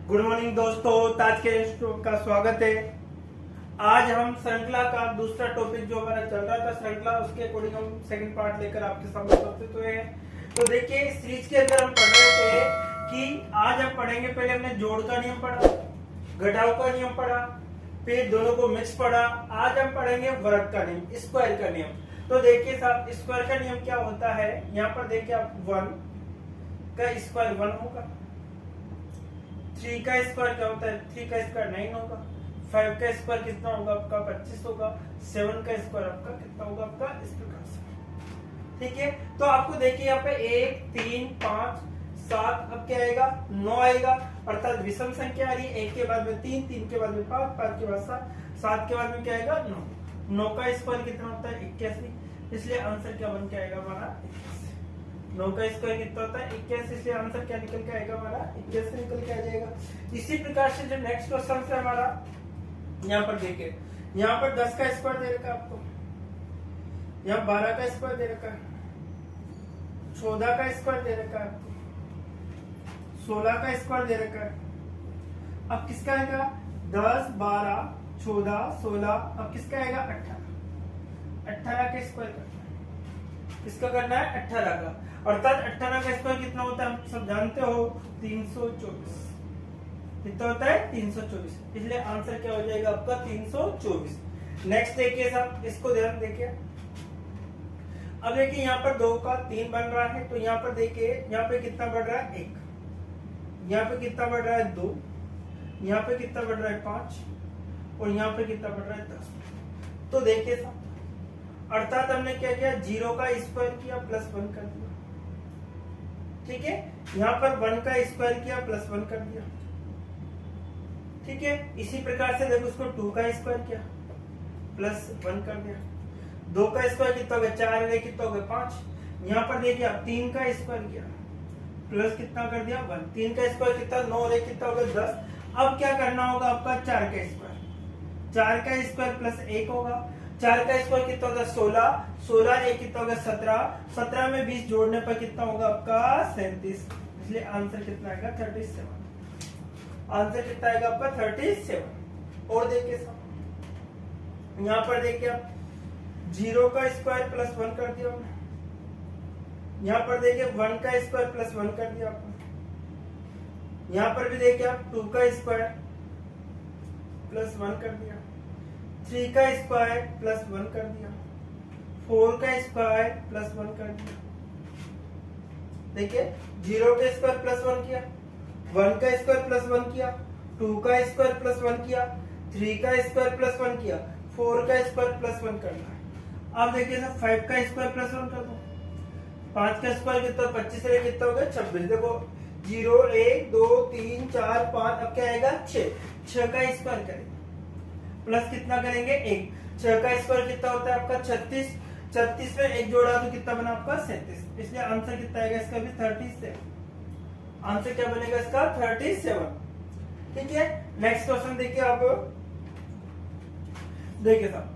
Good morning दोस्तों, आज के स्टोर का स्वागत है। आज हम श्रृंखला का दूसरा टॉपिक जो हमारा चल रहा था श्रृंखला, उसके अकॉर्डिंग हम सेकंड पार्ट लेकर आपके सामने उपस्थित हुए हैं। तो देखिए, इस सीरीज के अंदर हम पढ़ रहे थे कि आज हम पढ़ेंगे, पहले हमने जोड़ का नियम पढ़ा, घटाव का नियम पढ़ा, फिर दोनों को मिक्स पढ़ा। आज हम पढ़ेंगे वर्ग का नियम, स्क्वायर का नियम। तो देखिए साहब, स्क्वायर का नियम क्या होता है। यहाँ पर देखिए आप 1 का स्क्वायर 1 होगा, 3 का स्क्वायर क्या होता है, 3 का स्क्वायर 9 होगा, 5 का स्क्वायर कितना होगा आपका 25 होगा, 7 का स्क्वायर आपका कितना होगा आपका इस प्रकार से। ठीक है, तो आपको देखिए यहाँ पे 1 3 5 7 अब क्या आएगा 9 आएगा, अर्थात विषम संख्या आ रही है। 1 के बाद में 3, 3 के बाद में 5, 5 के बाद 7, 7 के बाद में क्या आएगा 9। 9 का स्क्वायर कितना होता है 81, इसलिए आंसर क्या बन के आएगा हमारा 81। 9 का स्क्वायर कितना होता है 21, इसलिए आंसर क्या निकल के आएगा हमारा 21 निकल के आ जाएगा। इसी प्रकार से जो नेक्स्ट क्वेश्चन है हमारा, यहाँ पर देखिए, यहाँ पर 10 का स्क्वायर दे रखा है आपको, यहाँ 12 का स्क्वायर दे रखा है, 14 का स्क्वायर दे रखा है आपको, 16 का स्क्वायर दे रखा है। अब किसका आएगा 10 12 14 16, अब किसका आएगा 18। 18 का स्क्वायर करना है, किसका करना है 18 का, अर्थात 18 का स्क्वायर कितना होता है आप सब जानते हो 324। कितना होता है 324, इसलिए आंसर क्या हो जाएगा आपका 324। नेक्स्ट देखिए साहब, इसको ध्यान देखिए। अब देखिए यहाँ पर 2 का 3 बन रहा है, तो यहाँ पर देखिए यहाँ पे कितना बढ़ रहा है 1, यहाँ पे कितना बढ़ रहा है 2, यहाँ पे कितना बढ़ रहा है 5, और यहाँ पे कितना बढ़ रहा है 10। तो देखिए साहब, अर्थात हमने क्या किया 0 का स्क्वायर किया प्लस 1 कर दिया। ठीक है, यहाँ पर 1 का स्क्वायर किया प्लस 1 कर दिया। ठीक है, इसी प्रकार से देखो, उसको 2 का स्क्वायर किया प्लस 1 कर दिया। 2 का स्क्वायर कितना हो गया 4, कितना हो गया 5। यहाँ पर देखिए आप 3 का स्क्वायर किया प्लस कितना कर दिया 1। 3 का स्क्वायर कितना 9, कितना हो गया 10। अब क्या करना होगा आपका 4 का स्क्वायर, 4 का स्क्वायर प्लस 1 होगा। 4 का स्क्वायर कितना होगा 16, 16 कितना होगा 17, 17 में 20 जोड़ने पर कितना होगा आपका 37, इसलिए आंसर कितना आएगा 37। आंसर कितना आएगा आपका 37। और देखिए साहब, यहाँ पर देखिए आप 0 का स्क्वायर प्लस 1 कर दिया, यहाँ पर देखिए 1 का स्क्वायर प्लस 1 कर दिया आपने। यहाँ पर भी देखिए आप 2 का स्क्वायर प्लस 1 कर दिया, 3 का स्क्वायर प्लस 1 कर दिया, 4 का स्क्वायर प्लस 1 कर दिया। देखिए 0 का स्क्वायर प्लस 1 किया, 1 का स्क्वायर प्लस 1 किया, 2 का स्क्वायर प्लस 1 किया, 3 का स्क्वायर प्लस 1 किया, 4 का स्क्वायर प्लस 1 करना है। अब देखिए सर 5 का स्क्वायर प्लस 1 कर दो, 5 का स्क्वायर कितना 25 से कितना हो गया 26। देखो 0 1 2 3 4 5, अब क्या आएगा 6। 6 का स्क्वायर करेंगे प्लस कितना करेंगे 1। 6 का स्क्वायर कितना होता है आपका 36, 36 में 1 जोड़ा तो कितना बना आपका 37, इसलिए आंसर कितना आएगा इसका भी 37। आंसर क्या बनेगा इसका 37। ठीक है, नेक्स्ट क्वेश्चन देखिए आप, देखिए साहब,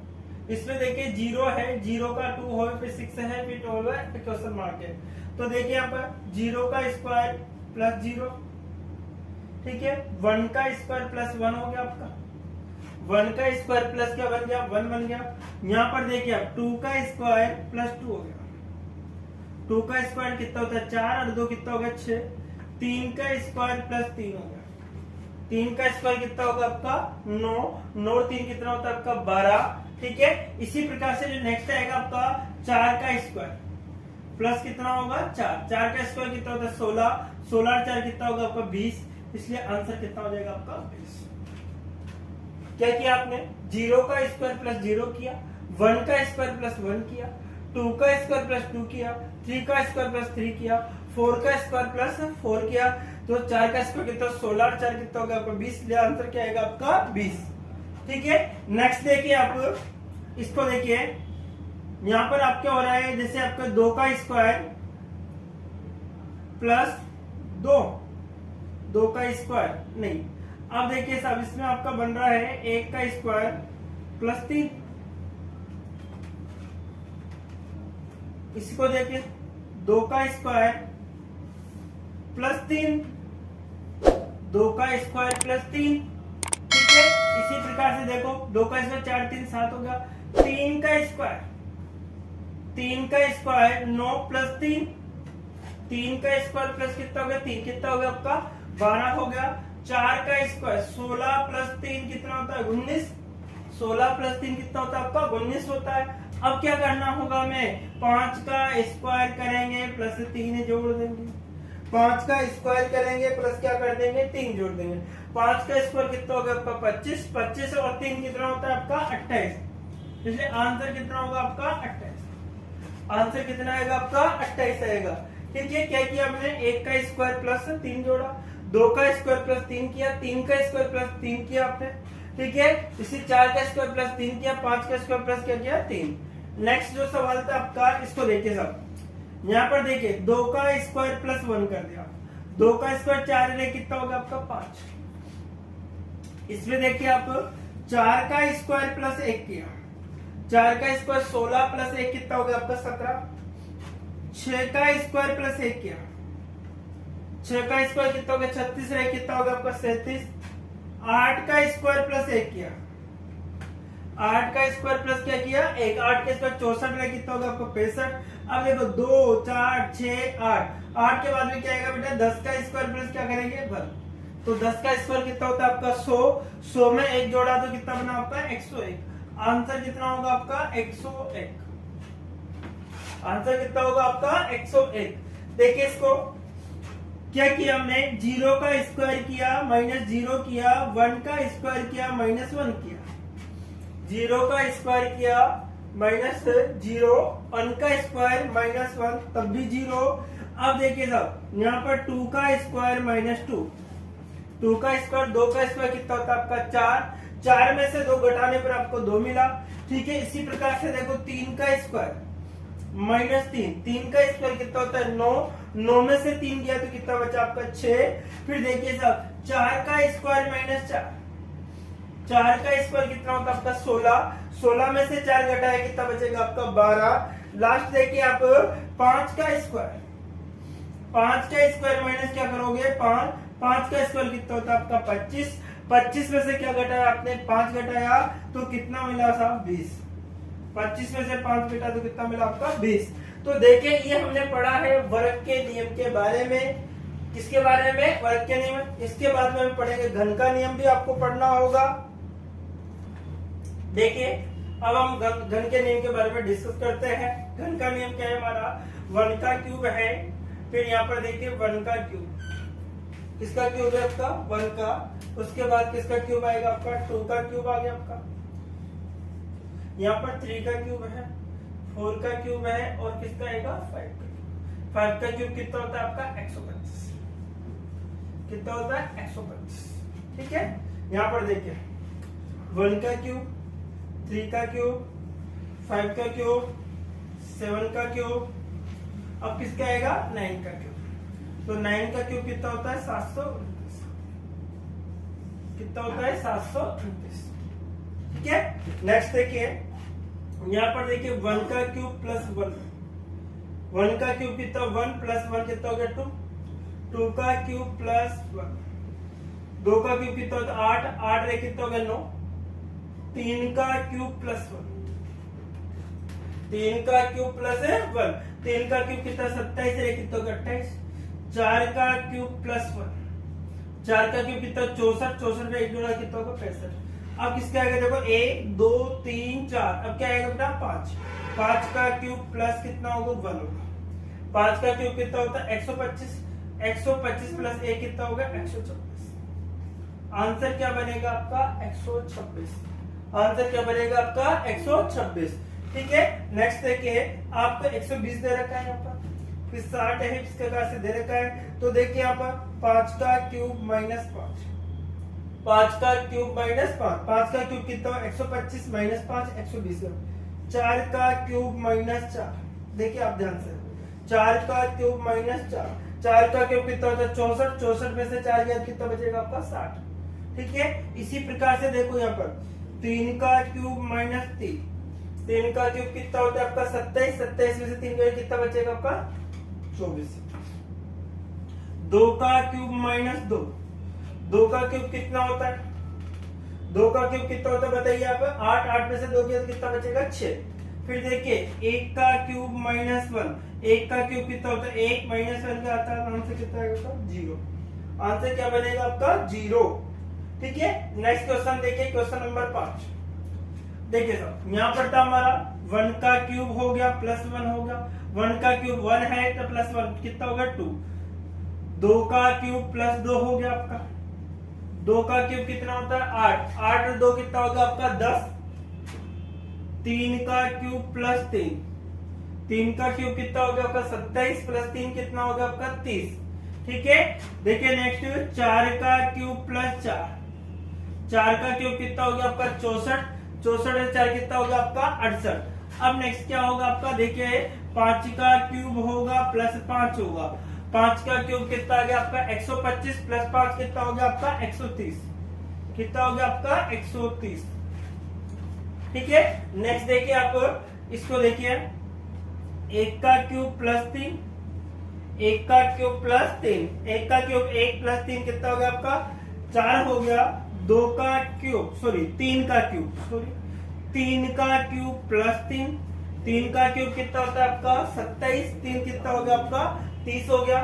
इसमें देखिए 0 है, 0 का 2 हो, फिर 6 है, फिर 12 है, फिर क्वेश्चन मार्क है। तो देखिए यहाँ पर 0 का स्क्वायर प्लस 0, ठीक है, 1 का स्क्वायर प्लस 1 हो गया आपका, 1 का स्क्वायर प्लस क्या बन गया 1 बन गया। यहाँ पर देखिए आप 2 का स्क्वायर प्लस 2 हो गया, 2 का स्क्वायर कितना होता है 4, और 2 कितना हो गया 6। 3 का स्क्वायर प्लस 3 हो गया, 3 का स्क्वायर कितना होगा आपका 9, 9 और 3 कितना होता है आपका 12। ठीक है, इसी प्रकार से जो नेक्स्ट आएगा आपका 4 का स्क्वायर प्लस कितना होगा 4, 4 का स्क्वायर कितना होता है 16, 16 और 4 कितना होगा आपका 20, इसलिए आंसर कितना हो जाएगा आपका 20। क्या किया आपने 0 का स्क्वायर प्लस 0 किया, 1 का स्क्वायर प्लस 1 किया, 2 का स्क्वायर प्लस 2 किया, 3 का स्क्वायर प्लस 3 किया, 4 का स्क्वायर प्लस 4 किया। तो 4 का स्क्वायर कितना 16 और 4 कितना होगा आपका 20, इसलिए आंसर क्या आएगा आपका 20। ठीक है, नेक्स्ट देखिए आप, इसको देखिए, यहाँ पर आप क्या हो रहा है, जैसे आपका 2 का स्क्वायर प्लस 2, 2 का स्क्वायर नहीं, अब देखिए साहब इसमें आपका बन रहा है 1 का स्क्वायर प्लस 3। इसको देखिए 2 का स्क्वायर प्लस 3, 2 का स्क्वायर प्लस 3। ठीक है, इसी प्रकार से देखो 2 का स्क्वायर 4 3 7 हो गया। 3 का स्क्वायर 9 प्लस 3, 3 का स्क्वायर प्लस कितना हो गया 3, कितना हो गया आपका 12 हो गया। 4 का स्क्वायर 16 प्लस 3 कितना होता है 19, 16 प्लस 3 कितना होता है आपका 19 होता है। अब क्या करना होगा हमें, 5 का स्क्वायर करेंगे प्लस 3 जोड़ देंगे, 5 का स्क्वायर करेंगे प्लस क्या कर देंगे 3 जोड़ देंगे। 5 का स्क्वायर कितना होगा आपका 25, 25 और 3 कितना होता है आपका 28, इसलिए आंसर कितना होगा आपका 28। आंसर कितना आएगा आपका 28 आएगा। ठीक है, क्या किया हमने, 1 का स्क्वायर प्लस 3 जोड़ा, 2 का स्क्वायर प्लस 3 किया, 3 का स्क्वायर प्लस 3 किया आपने। ठीक है, इसी 4 का स्क्वायर प्लस 3 किया, 5 का स्क्वायर प्लस क्या किया 3। नेक्स्ट जो सवाल था आपका, इसको देखिए सब, यहाँ पर देखिए 2 का स्क्वायर प्लस 1 कर दिया, 2 का स्क्वायर 4 रे कितना होगा आपका 5। इसमें देखिए आप 4 का स्क्वायर प्लस 1 किया, 4 का स्क्वायर 16 प्लस 1 कितना होगा आपका 17। 6 का स्क्वायर प्लस 1 किया, 6 का स्क्वायर कितना होगा 36 रे कितना होगा आपका 37। 8 का स्क्वायर प्लस 1 किया, 8 का स्क्वायर प्लस क्या किया 1, 8 का स्क्वायर 64 रे कितना होगा आपको 65। अब देखो 2 4 6 8, 8 के बाद में क्या आएगा बेटा 10 का स्क्वायर प्लस क्या करेंगे भर, तो 10 का स्क्वायर कितना होता है आपका 100, 100 में 1 जोड़ा तो कितना बना आपका 101। आंसर कितना होगा आपका 101। आंसर कितना होगा आपका 101। देखिए इसको क्या किया हमने, 0 का स्क्वायर किया माइनस 0 किया, 1 का स्क्वायर किया माइनस 1 किया, 0 का स्क्वायर किया माइनस 0, 1 का स्क्वायर माइनस 1 तब भी 0। अब देखिए साहब यहाँ पर 2 का स्क्वायर माइनस 2, 2 का स्क्वायर 2 का स्क्वायर कितना होता है आपका 4, 4 में से 2 घटाने पर आपको 2 मिला। ठीक है, इसी प्रकार से देखो 3 का स्क्वायर माइनस 3, 3 का स्क्वायर कितना होता है 9, 9 में से 3 गया तो कितना बचा आपका 6। फिर देखिए साहब 4 का स्क्वायर माइनस 4, 4 का स्क्वायर कितना होता है आपका 16, 16 में से 4 घटाया कितना बचेगा आपका 12। लास्ट देखिए आप 5 का स्क्वायर, 5 का स्क्वायर माइनस क्या करोगे 5, 5 का स्क्वायर कितना होता है आपका 25, 25 में से क्या घटाया आपने 5 घटाया तो कितना मिला साहब 20, 25 में से 5 घटा तो कितना मिला आपका 20। तो देखिए ये हमने पढ़ा है वर्ग के नियम के बारे में। किसके बारे में, वर्ग के नियम। इसके बाद में हम पढ़ेंगे घन का नियम भी आपको पढ़ना होगा। देखिए अब हम घन के नियम के बारे में डिस्कस करते हैं। घन का नियम क्या है हमारा, 1 का क्यूब है, फिर यहाँ पर देखिए 1 का क्यूब, किसका क्यूब है आपका 1 का, उसके बाद किसका क्यूब आएगा आपका 2 का क्यूब आ गया आपका, यहाँ पर 3 का क्यूब है, 4 का क्यूब है और किसका आएगा 5 का। 5 का क्यूब कितना होता है आपका 125, कितना होता है 125। ठीक है, यहाँ पर देखिए 1 का क्यूब, 3 का क्यूब, 5 का क्यूब, 7 का क्यूब, अब किसका आएगा 9 का क्यूब। तो 9 का क्यूब कितना होता है 729, कितना होता है 729। ठीक है, नेक्स्ट देखिए यहाँ पर देखिए 1 का क्यूब प्लस 1, 1 का क्यूब कितना 1 प्लस 1 कितना हो गया 2, 2 का क्यूब प्लस 1, 2 का क्यूब कितना होता है 8, 8 रे कितना हो गया 9, 3 का क्यूब प्लस 1, 3 का क्यूब प्लस 1, 3 का क्यूब कितना 27 रे कितना हो गया 28, 4 का क्यूब प्लस 1, 4 का क्यूब कितना 64, 64 में 1 जोड़ा कितना होगा 65। अब किसका आएगा देखो 1 2 3 4, अब क्या आएगा बेटा 5, 5 का क्यूब प्लस कितना होगा 1 होगा, 5 का क्यूब कितना होता है 125, 125 प्लस 1 कितना होगा 126। आंसर क्या बनेगा आपका 126। आंसर क्या बनेगा आपका 126। ठीक है, नेक्स्ट देखिए आपको 120 दे रखा है यहाँ पर, फिर 60 है इस प्रकार से दे रखा है। तो देखिए यहाँ पर 5 का क्यूब माइनस 5, 5 का क्यूब माइनस 5, 5 का क्यूब कितना 125 माइनस 5 120, 4 का क्यूब माइनस 4, देखिए आप ध्यान से 4 का क्यूब माइनस 4, 4 का क्यूब कितना होता है 64, 64 में से 4 गया कितना बचेगा आपका 60। ठीक है, इसी प्रकार से देखो यहाँ पर 3 का क्यूब माइनस 3, 3 का क्यूब कितना होता है आपका 27, 27 में से 3 गया कितना बचेगा आपका 24। 2 का क्यूब माइनस 2, 2 का क्यूब कितना होता है? 2 का क्यूब कितना होता है बताइए आप? 8, 8 में से 2 गया तो कितना बचेगा? 6। फिर देखिए 1 का क्यूब माइनस 1, 1 का क्यूब कितना होता है? 1 माइनस 1 का आता है, आंसर कितना आएगा? 0। आंसर क्या बनेगा आपका? 0। ठीक है, नेक्स्ट क्वेश्चन देखिए, क्वेश्चन नंबर 5। देखिए साहब, यहाँ पर था हमारा 1 का क्यूब हो गया प्लस 1 हो गया, 1 का क्यूब 1 है तो प्लस 1 कितना होगा? 2। 2 का क्यूब प्लस 2 हो गया आपका, 2 का क्यूब कितना होता है? 8, 8 और 2 कितना होगा आपका? 10। 3 का क्यूब प्लस 3, 3 का क्यूब कितना होगा आपका? 27 प्लस 3 कितना होगा आपका? 30। ठीक है, देखिए नेक्स्ट 4 का क्यूब प्लस 4, 4 का क्यूब कितना होगा आपका? 64, 64 और 4 कितना होगा आपका? 68। अब नेक्स्ट क्या होगा आपका? देखिए 5 का क्यूब होगा प्लस 5 होगा, 5 का क्यूब कितना आ गया आपका? 125 प्लस 5 कितना हो गया आपका? 130। कितना हो गया आपका? 130। ठीक है, नेक्स्ट देखिए आप इसको देखिए, 1 का क्यूब प्लस 3, 1 का क्यूब प्लस 3, 1 का क्यूब 1 प्लस 3 कितना हो गया आपका? 4 हो गया। 2 का क्यूब सॉरी 3 का क्यूब 3 का क्यूब प्लस 3, 3 का क्यूब कितना होता है आपका? 27, 3 कितना हो गया आपका? 30 हो गया।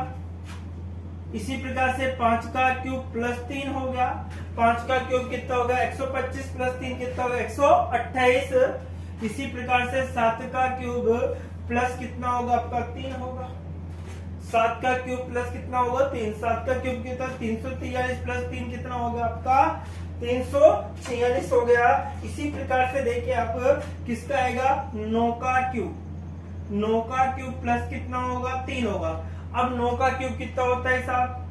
इसी प्रकार से 5 का क्यूब प्लस 3 हो गया, 5 का क्यूब कितना होगा? 125 प्लस 3 कितना होगा? 128। इसी प्रकार से 7 का क्यूब प्लस कितना होगा आपका? 3 होगा। 7 का क्यूब प्लस कितना होगा? 3, 7 का क्यूब कितना? 343 प्लस 3 कितना होगा आपका? 346 हो गया। इसी प्रकार से देखिए आप किसका आएगा? 9 का क्यूब, 9 का क्यूब प्लस कितना होगा? 3 होगा। अब 9 का क्यूब कितना होता है साहब?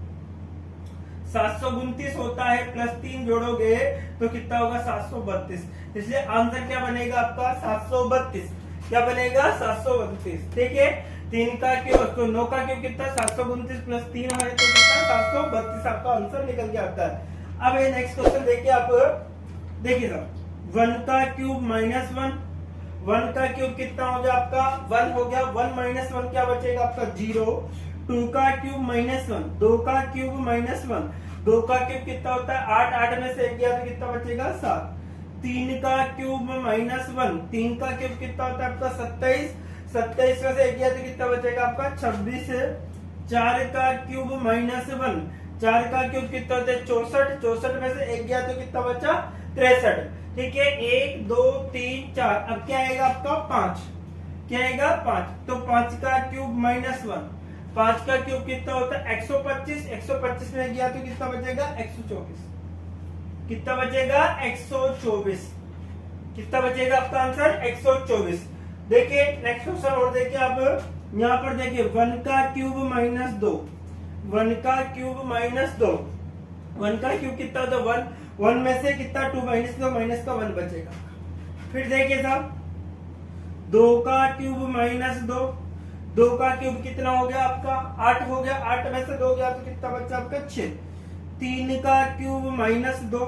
729 होता है, प्लस 3 जोड़ोगे तो कितना होगा? 732। इसलिए आंसर क्या बनेगा आपका? 732। क्या बनेगा? 732। ठीक है, 3 का क्यूब तो 9 का क्यूब कितना? 729 प्लस 3 है तो कितना? 732 आपका आंसर निकल के आता है। अब ये नेक्स्ट क्वेश्चन देखिए आप, देखिए साहब 1 का क्यूब माइनस 1, 1 का क्यूब कितना हो गया आपका? 1 हो गया, 1 माइनस 1 क्या बचेगा आपका? 0। 2 का क्यूब माइनस 1, 2 का क्यूब माइनस 1, 2 का क्यूब कितना होता है? 8, 8 में से 1 गया तो कितना बचेगा? 7। 3 का क्यूब माइनस 1, 3 का क्यूब कितना होता है आपका? 27, 27 में से 1 गया तो कितना बचेगा आपका? 26। 4 का क्यूब माइनस 1, 4 का क्यूब कितना होता है? 64, 64 में से 1 गया तो कितना बचा? 63। ठीक है, 1 2 3 4। अब क्या आएगा आपका? 5। क्या आएगा? 5। तो 5 का क्यूब माइनस 1, 5 का क्यूब कितना होता है? 125, 125 में गया तो कितना बचेगा? 124। कितना बचेगा? 124। कितना बचेगा आपका आंसर? 124। देखिए नेक्स्ट क्वेश्चन और देखिए आप, यहाँ पर देखिए 1 का क्यूब माइनस 2, 1 का क्यूब माइनस 2, 1 का क्यूब कितना होता है? 1, 1 में से कितना? 2 माइनस का माइनस का 1 बचेगा। फिर देखिए साहब 2 का क्यूब माइनस 2, 2 का क्यूब कितना हो गया आपका? 8 हो गया, 8 में से 2 गया तो कितना बचा आपका? 6। 3 का क्यूब माइनस 2,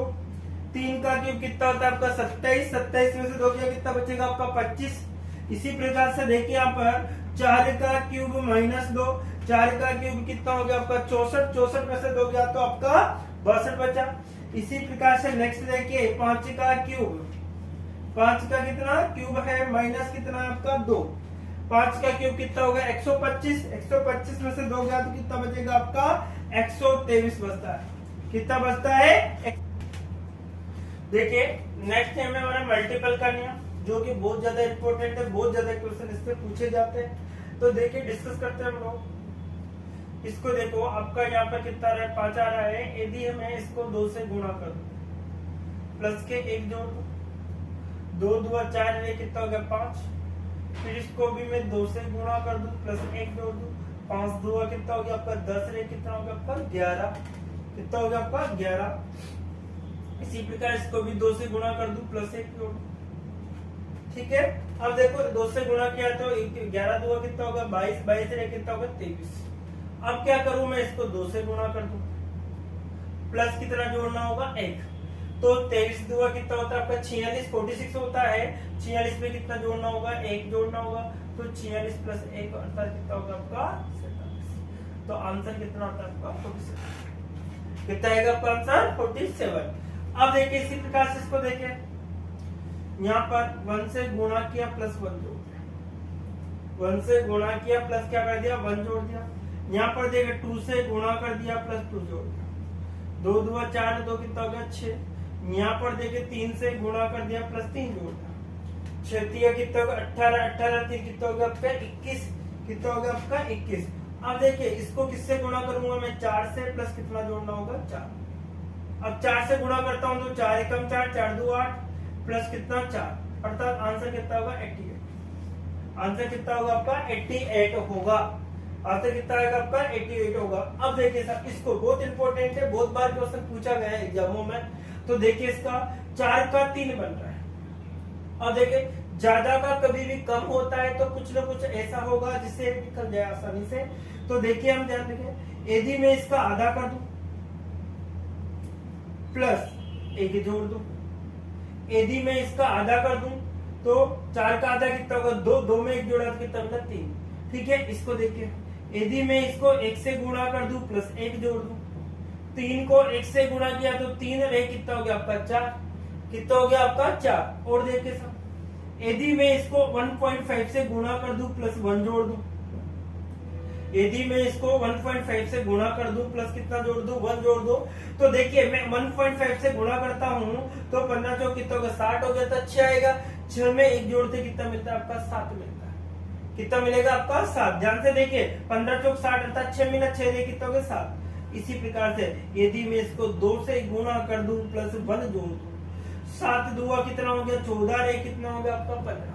3 का क्यूब कितना होता है आपका? 27, 27 में से 2 गया कितना बचेगा आपका? 25। इसी प्रकार से देखिए यहाँ पर 4 का क्यूब माइनस 2, 4 का क्यूब कितना हो गया आपका? 64, 64 में से 2 गया तो आपका 62 बचा। इसी प्रकार से नेक्स्ट देखिए 5 का क्यूब, 5 का कितना क्यूब है? माइनस कितना है आपका? 2। 5 का क्यूब कितना होगा? 125, 125 में से 2 गया तो कितना बचेगा आपका? 123 बचता है। कितना बचता है? देखिए नेक्स्ट हमें हमारा मल्टीपल करनी है, जो कि बहुत ज्यादा इंपॉर्टेंट है, बहुत ज्यादा क्वेश्चन इससे पूछे जाते हैं। तो देखिए डिस्कस करते हैं हम लोग। इसको देखो आपका यहाँ पर कितना रहा है? 5 आ रहा है। यदि मैं इसको 2 से गुणा कर दूं, प्लस के 1 जोड़ दूं, 2 2 4 ये कितना हो गया? 5। फिर इसको भी मैं 2 से गुणा कर दूं, प्लस 1 जोड़ दूं, 5 2 कितना हो गया आपका? 10 रे कितना हो गया आपका? 11। कितना हो गया आपका? 11। इसी प्रकार इसको भी 2 से गुणा कर दूं, प्लस 1 जोड़ दूं। ठीक है, अब देखो 2 से गुणा किया तो 11 2 कितना होगा? 22, 22 रे कितना होगा? 23। अब क्या करूं मैं? इसको 2 से गुणा कर दूं, प्लस कितना जोड़ना होगा? 1। तो 23 2 कितना होता है आपका? 46, 46 होता है। 46 में कितना जोड़ना होगा? 1 जोड़ना होगा। तो 46 प्लस 1 अर्थात कितना होगा आपका? 47। तो आंसर कितना होता है आपका? 47। कितना आएगा आपका आंसर 47। अब देखिए इसी प्रकार से इसको देखिए, यहाँ पर 1 से गुणा किया प्लस 1 जोड़ दिया, 1 से गुणा किया प्लस क्या कर दिया 1 जोड़ दिया। यहाँ पर देखिए 2 से गुणा कर दिया प्लस 2 जोड़ दिया, 2 2 4 2 कितना हो गया 6। यहाँ पर देखिए 3 से गुणा कर दिया प्लस 3 जोड़ दिया, 6 3 कितना होगा 18, 18 3 कितना हो गया आपका 21, कितना हो गया आपका 21। अब देखिए इसको किससे गुणा करूंगा मैं 4 से, प्लस कितना जोड़ना होगा 4। अब 4 से गुणा करता हूं तो 4 एकम 4, 4 2 8 प्लस कितना 4, अर्थात आंसर कितना होगा 88। आंसर कितना होगा आपका 88 होगा। आंसर कितना आएगा आपका 88 होगा। अब देखिए सर इसको बहुत इंपॉर्टेंट है, बहुत बार क्वेश्चन पूछा गया है एग्जामों में। तो देखिए इसका 4 का 3 बन रहा है। अब देखिए ज्यादा का कभी भी कम होता है तो कुछ ना कुछ ऐसा होगा जिससे निकल जाए आसानी से। तो देखिए हम ध्यान रखें, यदि मैं इसका आधा कर दूं प्लस 1 जोड़ दूं, यदि मैं इसका आधा कर दूं तो 4 का आधा कितना होगा 2, 2 में 1 जोड़ा तो कितना होगा 3। ठीक है, इसको देखिए यदि मैं इसको 1 से गुणा कर दूं प्लस 1 जोड़ दूं, 3 को 1 से गुणा किया तो 3 और 1 कितना हो गया आपका 4, कितना हो गया आपका 4। और देखिए सब यदि मैं इसको 1.5 से गुणा कर दूं प्लस 1 जोड़ दूं, यदि मैं इसको 1.5 से गुणा कर दूं प्लस कितना जोड़ दूं 1 जोड़ दूं, तो देखिए मैं 1.5 से गुणा करता हूं तो 15 चौक कितना होगा 60 हो गया, तो 6 आएगा। 6 में 1 जोड़ते कितना मिलता है आपका 7 मिलता है। कितना मिलेगा आपका 7। ध्यान से देखिए 15 चौक 60 अर्थात 6 मिला, 6 रे कितना हो गया 7। इसी प्रकार से यदि मैं इसको 2 से गुणा कर दूं प्लस 1 जोड़ दूं, 7 2 कितना हो गया 14, रे कितना हो गया आपका 15,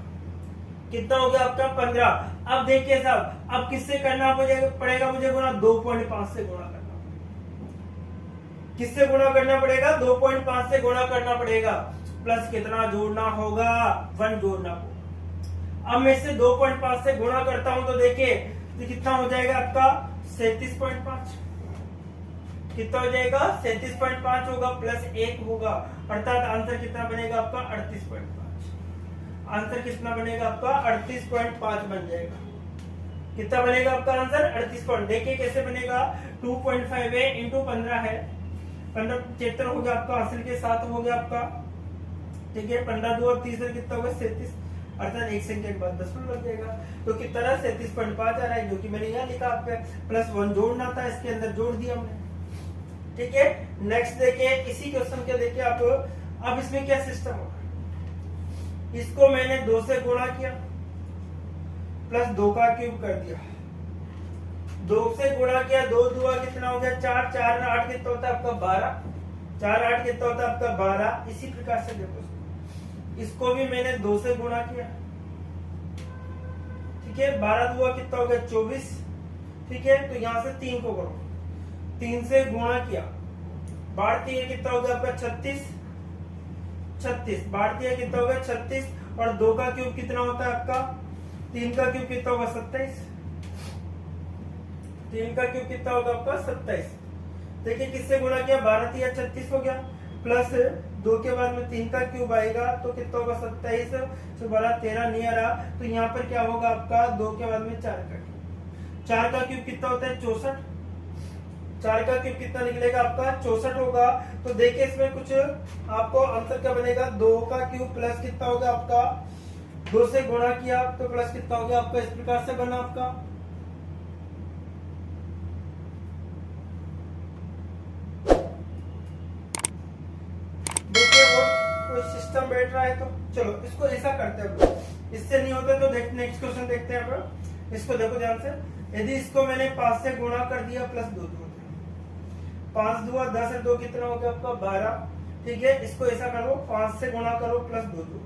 कितना हो गया आपका 15। अब देखिए साहब अब किससे करना पड़ेगा मुझे गुणा 2.5 से गुणा करना पड़ेगा। किससे गुणा करना पड़ेगा 2.5 से गुणा करना पड़ेगा, प्लस कितना जोड़ना होगा 1 जोड़ना होगा। अब मैं इससे 2.5 से गुणा करता हूं तो देखिए तो कितना हो जाएगा आपका 37.5, कितना हो जाएगा 37.5 होगा प्लस 1 होगा, अर्थात आंसर कितना बनेगा आपका 38.5। आंसर कितना बनेगा आपका 38.5 बन जाएगा। कितना बनेगा आपका आंसर 38। देखिए कैसे बनेगा 2.5 है इंटू 15 है, 15 75 हो गया आपका, हासिल के 7 हो गया आपका। ठीक है 15 2 और 30 कितना होगा 37, अर्थात एक संख्या के बाद 10 लग जाएगा। तो कितना 37.5 आ रहा है, जो कि मैंने यहाँ लिखा आपका प्लस 1 जोड़ना था, इसके अंदर जोड़ दिया हमने। ठीक है, नेक्स्ट देखिए इसी क्वेश्चन के देखिए आप, अब इसमें क्या सिस्टम होगा, इसको मैंने 2 से गुणा किया प्लस 2 का क्यूब कर दिया, 2 से गुणा किया 2 2 कितना हो गया 4, 4 और 8 कितना होता है आपका 12, 4 8 कितना होता है आपका 12। इसी प्रकार से देखो इसको भी मैंने 2 से गुणा किया, ठीक है 12 2 कितना हो गया 24। ठीक है, तो यहां से 3 को करो, 3 से गुणा किया, भारतीय कितना हो गया आपका 36, 36 भारतीय कितना होगा 36, और 2 का क्यूब कितना होता है आपका 3 का क्यूब कितना होगा 27, 3 का क्यूब कितना होगा आपका 27। देखिए किससे गुणा किया 12 या 36 हो गया, प्लस 2 के बाद में 3 का क्यूब आएगा तो कितना होगा 27, तो 12 13 नहीं आ रहा, तो यहाँ पर क्या होगा आपका 2 के बाद में 4 का क्यूब, 4 का क्यूब कितना होता है 64, 4 का क्यूब कितना निकलेगा आपका 64 होगा। तो देखिए इसमें कुछ आपको आंसर क्या बनेगा 2 का क्यूब प्लस कितना होगा आपका 2 से गुणा किया तो प्लस कितना होगा आपका, इस प्रकार से बना आपका। देखिए वो कोई सिस्टम बैठ रहा है तो चलो इसको ऐसा करते हैं, इससे नहीं होता तो नेक्स्ट क्वेश्चन देखते हैं आप। इसको देखो ध्यान से, यदि इसको मैंने 5 से गुणा कर दिया प्लस 2 5 2 10 2 कितना हो गया आपका 12। ठीक है, इसको ऐसा करो 5 से गुणा करो प्लस 2 2,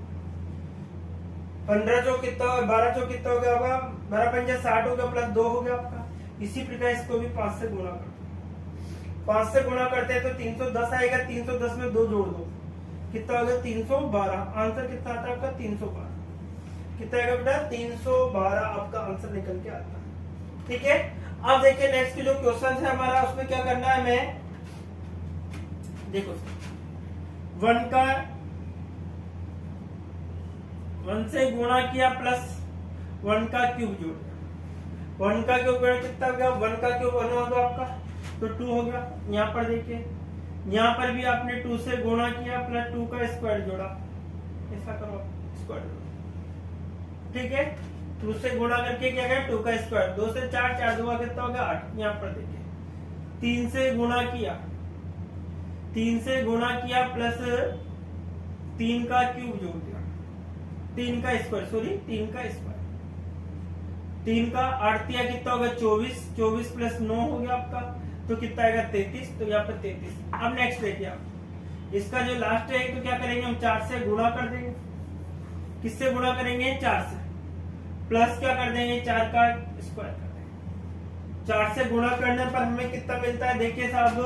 15 चौक कितना होगा 12 चौक कितना हो गया होगा 12 5 60 हो गया प्लस 2 हो गया आपका। इसी प्रकार इसको भी 5 से गुणा करो, 5 से गुणा करते हैं तो 310 आएगा, 310 में 2 जोड़ दो कितना हो गया 312। आंसर कितना आता है आपका 312, कितना आएगा बेटा 312 आपका आंसर निकल के आता है। ठीक है, अब देखिए नेक्स्ट जो क्वेश्चन है हमारा उसमें क्या करना है, मैं देखो 1 से गुणा किया प्लस 1 का क्यूब जोड़, 1 का क्यूब कितना हो गया 1 का क्यूब 1 होगा आपका तो 2 हो गया। यहाँ पर देखिए यहाँ पर भी आपने 2 से गुणा किया प्लस 2 का स्क्वायर जोड़ा, ऐसा करो स्क्वायर जोड़ा, ठीक है। 2 से गुणा करके क्या गया 2 का स्क्वायर, 2 से 4, 4 2 कितना हो गया 8। यहाँ पर देखिए 3 से गुणा किया, 3 से गुणा किया प्लस 3 का क्यूब जोड़ दिया, 3 का स्क्वायर, सॉरी 3 का स्क्वायर, 3 का 8 दिया कितना होगा 24, 24 प्लस 9 हो गया आपका, तो कितना आएगा 33, तो यहाँ पर 33। अब नेक्स्ट देखिए आप, इसका जो लास्ट है तो क्या करेंगे हम 4 से गुणा कर देंगे, किससे गुणा करेंगे 4 से, प्लस क्या कर देंगे 4 का स्क्वायर कर देंगे। 4 से गुणा करने पर हमें कितना मिलता है देखिए साहब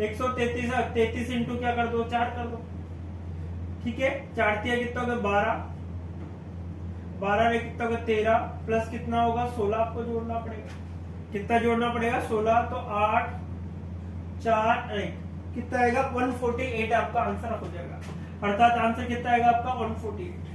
133, 33 इंटू क्या कर दो 4 कर दो, ठीक है। 4 दिया कितना होगा 12, 12 में कितना होगा 13 प्लस कितना होगा 16, आपको जोड़ना पड़ेगा, कितना जोड़ना पड़ेगा 16, तो 8 4 1 कितना आएगा 148 आपका आंसर हो जाएगा, अर्थात आंसर कितना आएगा आपका 148,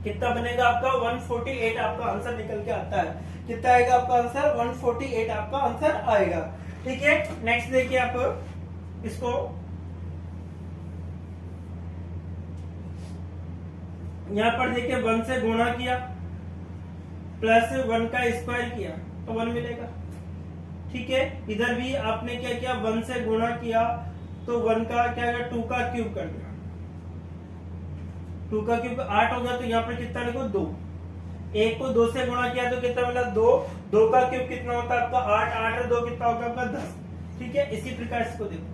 कितना बनेगा आपका 148 आपका आंसर निकल के आता है, कितना आएगा आपका आंसर 148 आपका आंसर आएगा, ठीक है। नेक्स्ट देखिए आप इसको, यहाँ पर देखिए 1 से गुणा किया प्लस 1 का स्क्वायर किया तो 1 मिलेगा, ठीक है। इधर भी आपने क्या किया 1 से गुणा किया तो 1 का क्या 2 का क्यूब कर दिया, 2 का क्यूब 8 हो गया, तो यहाँ पर कितना लिखो 2, 1 को 2 से गुणा किया तो कितना मिला 2, 2 का क्यूब कितना होता है आपका 8, 8 और 2 कितना होगा आपका 10, ठीक है। इसी प्रकार इसको देखो,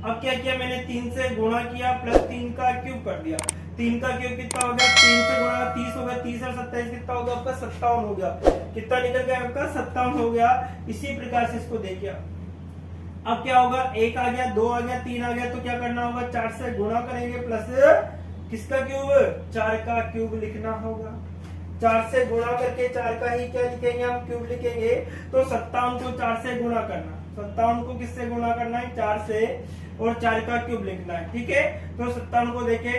अब क्या किया मैंने 3 से गुणा किया प्लस 3 का क्यूब कर दिया, 3 का क्यूब कितना हो गया 3 से गुणा 30 हो गया, 30 और 27 कितना होगा आपका 57 हो गया, कितना निकल गया आपका 57 हो गया। इसी प्रकार से इसको देखिए, अब क्या होगा 1 आ गया 2 आ गया 3 आ गया, तो क्या करना होगा 4 से गुणा करेंगे प्लस किसका क्यूब 4 का क्यूब लिखना होगा, 4 से गुणा करके 4 का ही क्या लिखेंगे हम क्यूब लिखेंगे, तो 57 को 4 से गुणा करना, 57 को किससे गुणा करना है 4 से, और 4 का क्यूब लिखना है, ठीक है। तो 57 को देखे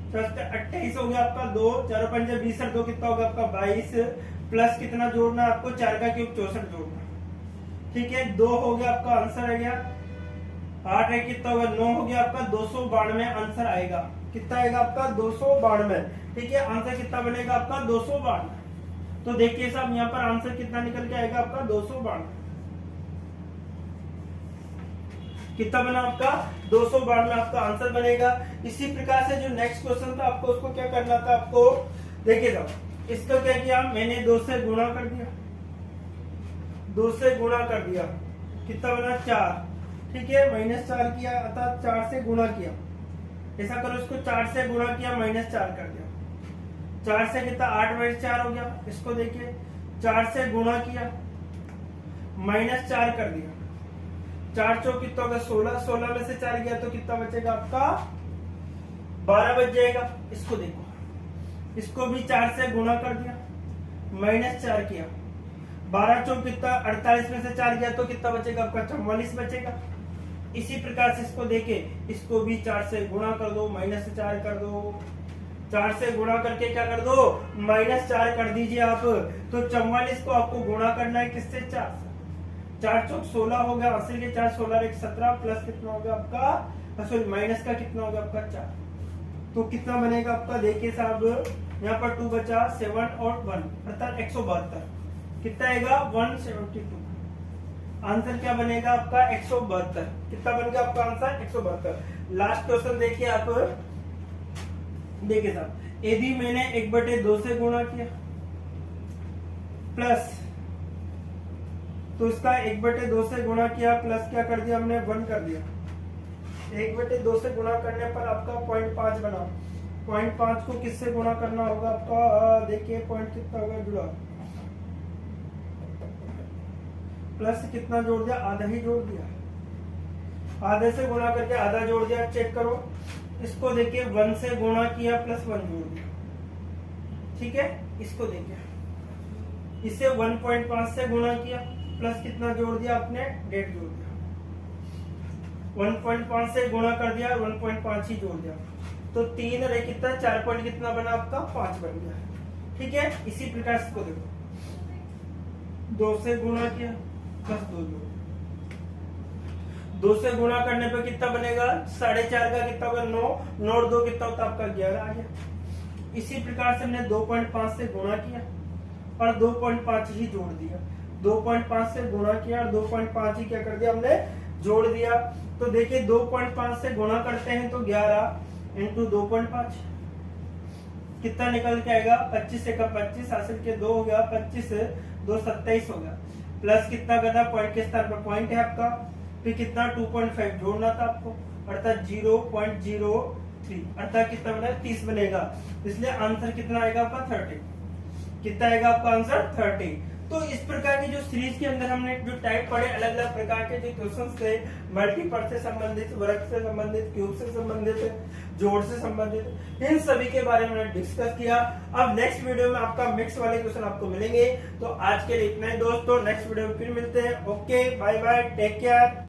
28 हो गया आपका 2, 4 5 20 और 2 कितना होगा आपका 22 प्लस कितना जोड़ना है आपको 4 का क्यूब 64 जोड़ना, ठीक है। 2 हो गया आपका आंसर आ गया, 8 है कितना होगा 9 हो गया आपका 292 आंसर आएगा, कितना आएगा आपका 292, ठीक है। आंसर कितना बनेगा आपका 292, तो देखिए साहब यहाँ पर आंसर कितना निकल के आएगा आपका 292, कितना बना आपका 292 आपका आंसर बनेगा। इसी प्रकार से जो नेक्स्ट क्वेश्चन था आपको उसको क्या करना था, आपको देखिए साहब इसको क्या किया मैंने 2 से गुणा कर दिया, 2 से गुणा कर दिया कितना बना 4, ठीक है, -4 किया अर्थात 4 से गुणा किया, ऐसा करो इसको 4 से गुणा किया -4 कर दिया, 4 से कितना 8 - 4 हो गया, इसको देखिए 4 से गुणा किया -4 कर दिया, 4 चौक कितना होगा 16, 16 में से 4 गया तो कितना बचेगा आपका 12 बच जाएगा। इसको देखो, इसको भी 4 से गुणा कर दिया -4 किया, 12 चौक कितना 48 में से 4 गया तो कितना बचेगा आपका 44 बचेगा। इसी प्रकार से इसको देखे, इसको भी 4 से गुणा कर दो -4 कर दो, 4 से गुणा करके क्या कर दो -4 कर दीजिए आप, तो 44 को आपको गुणा करना है किससे 4 से, 4 चौक 16 हो गया, 80 के 4 16 1 17 प्लस कितना होगा आपका सॉरी माइनस का कितना होगा आपका 4, तो कितना बनेगा आपका देखिए साहब यहाँ पर 2 बचा 7 और 1 अर्थात 172, कितना आएगा 172, आंसर क्या बनेगा आपका 172, कितना बन गया आपका आंसर 172। लास्ट क्वेश्चन देखिए आप, देखिए साहब यदि मैंने 1/2 से गुणा किया प्लस, तो इसका 1/2 से गुणा किया प्लस क्या कर दिया हमने 1 कर दिया, 1/2 से गुणा करने पर आपका 0.5 बना, 0.5 को किससे गुणा करना होगा आपका देखिए पॉइंट कितना होगा जुड़ा, प्लस कितना जोड़ दिया आधा ही जोड़ दिया, आधे से गुणा करके आधा जोड़ दिया, चेक करो इसको देखिए 1 से गुणा किया प्लस 1 जोड़ दिया, ठीक है। इसको देखिए इसे 1.5 से गुणा किया प्लस कितना जोड़ दिया आपने 1.5 जोड़ दिया, 1.5 से गुणा कर दिया 1.5 ही जोड़ दिया, तो 3 और 1 कितना 4 पॉइंट कितना बना आपका 5 बन गया, ठीक है। इसी प्रकार से इसको देखो 2 से गुणा किया प्लस 2 जोड़, 2 से गुणा करने पे कितना बनेगा, 4.5 का कितना होगा 9, 9 और 2 कितना होता है आपका 11 आ गया। इसी प्रकार से हमने 2.5 से गुणा किया और 2.5 ही जोड़ दिया, 2.5 से गुणा किया और 2.5 ही क्या कर दिया हमने, जोड़ दिया। तो देखिए 2.5 से गुणा करते हैं तो 11 इंटू 2.5 कितना निकल के आएगा, 25 से का 25 हासिल के 2 हो गया, 25 से 2 27 हो गया, प्लस कितना करना, पॉइंट के स्थान पर पॉइंट है आपका, फिर कितना 2.5 जोड़ना था आपको, अर्थात 0.03, अर्थात कितना बना 30 बनेगा। इसलिए आंसर कितना आएगा आपका 30, कितना आएगा आपका आंसर 30। तो इस प्रकार की जो सीरीज के अंदर हमने जो टाइप पढ़े, अलग अलग प्रकार के जो क्वेश्चन थे, मल्टीपल से संबंधित, वर्ग से संबंधित, क्यूब से संबंधित, जोड़ से संबंधित, इन सभी के बारे में डिस्कस किया। अब नेक्स्ट वीडियो में आपका मिक्स वाले क्वेश्चन आपको मिलेंगे। तो आज के लिए इतना ही दोस्तों, नेक्स्ट वीडियो में फिर मिलते हैं। Okay, bye bye, take care.